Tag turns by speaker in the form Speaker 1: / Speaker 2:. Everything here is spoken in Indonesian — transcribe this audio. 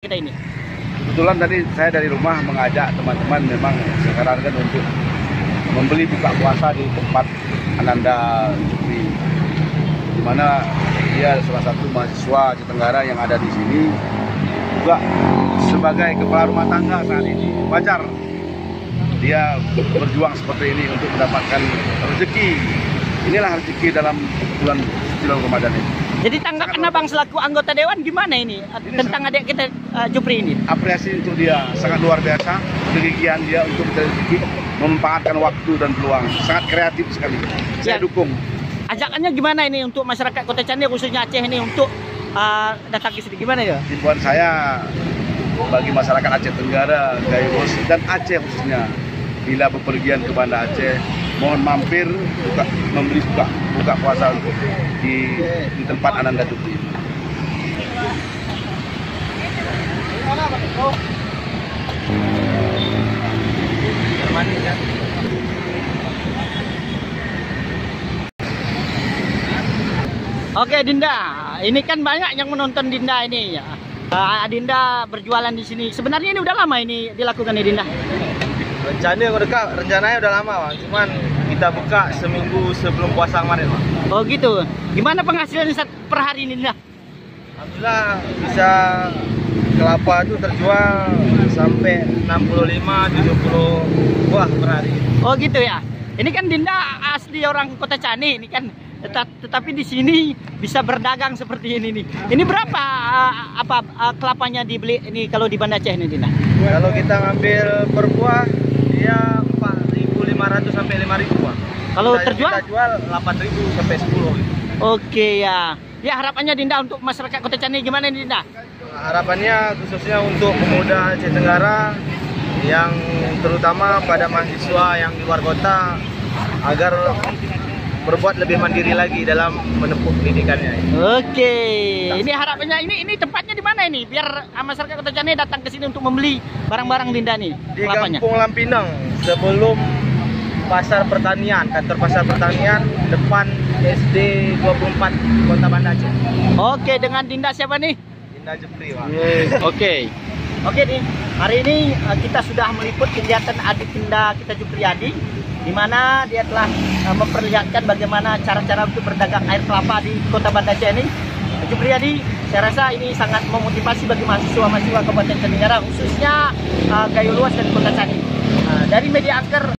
Speaker 1: kita ini?
Speaker 2: Kebetulan tadi saya dari rumah mengajak teman-teman memang sekarang kan untuk membeli buka puasa di tempat Ananda Jupri, di mana dia salah satu mahasiswa Aceh Tenggara yang ada di sini juga sebagai kepala rumah tangga saat ini. Wajar dia berjuang seperti ini untuk mendapatkan rezeki. Inilah rezeki dalam bulan Ramadan ini.
Speaker 1: Jadi tanggapan Abang selaku anggota dewan gimana ini tentang adik kita Jupri ini?
Speaker 2: Apresiasi untuk dia sangat luar biasa, kegigihan dia untuk mencari rezeki, memanfaatkan waktu dan peluang, sangat kreatif sekali. Saya dukung.
Speaker 1: Ajakannya gimana ini untuk masyarakat Kota Candi khususnya Aceh ini untuk datang ke sini, gimana ya?
Speaker 2: Himbauan saya bagi masyarakat Aceh Tenggara, Gayos dan Aceh khususnya, bila bepergian ke Banda Aceh, mohon mampir membeli buka puasa di tempat Ananda Jupri.
Speaker 1: Oke Dinda, ini kan banyak yang menonton Dinda ini ya. Dinda berjualan di sini. Sebenarnya ini udah lama ini dilakukan nih Dinda?
Speaker 3: Rencananya udah lama Bang, cuman kita buka seminggu sebelum puasa kemarin Bang.
Speaker 1: Oh gitu. Gimana penghasilan per hari ini Dinda?
Speaker 3: Alhamdulillah bisa kelapa itu terjual sampai 65-70 buah per hari.
Speaker 1: Oh gitu ya. Ini kan Dinda asli orang Kota Cani ini kan, tetapi di sini bisa berdagang seperti ini nih. Ini berapa kelapanya dibeli ini kalau di Banda Aceh ini Dinda?
Speaker 3: Kalau kita ngambil per buah dia 4.500 sampai 5.000 Bang.
Speaker 1: Kalau terjual?
Speaker 3: Kita jual 8.000 sampai 10 gitu.
Speaker 1: Oke ya. Ya harapannya Dinda untuk masyarakat Kota Candi gimana nih Dinda?
Speaker 3: Harapannya khususnya untuk pemuda Aceh Tenggara yang terutama pada mahasiswa yang di luar kota agar berbuat lebih mandiri lagi dalam menempuh pendidikannya.
Speaker 1: Oke, ini harapannya ini tempatnya di mana ini? Biar masyarakat Kota Candi datang ke sini untuk membeli barang-barang Dinda nih.
Speaker 3: Di Kampung Lampinang sebelum pasar pertanian, kantor pasar pertanian depan SD 24 Kota Banda Aceh.
Speaker 1: Oke, dengan Dinda siapa nih?
Speaker 3: Dinda Jupri, Bang.
Speaker 1: Oke nih, hari ini kita sudah meliput kegiatan adik Dinda kita Jupriyadi, di mana dia telah memperlihatkan bagaimana cara-cara untuk berdagang air kelapa di Kota Banda Aceh ini. Jupriyadi, saya rasa ini sangat memotivasi bagi mahasiswa-mahasiswa Kabupaten Tenggara, khususnya Gayo Luas dan Kota Candi. Dari Media Anchor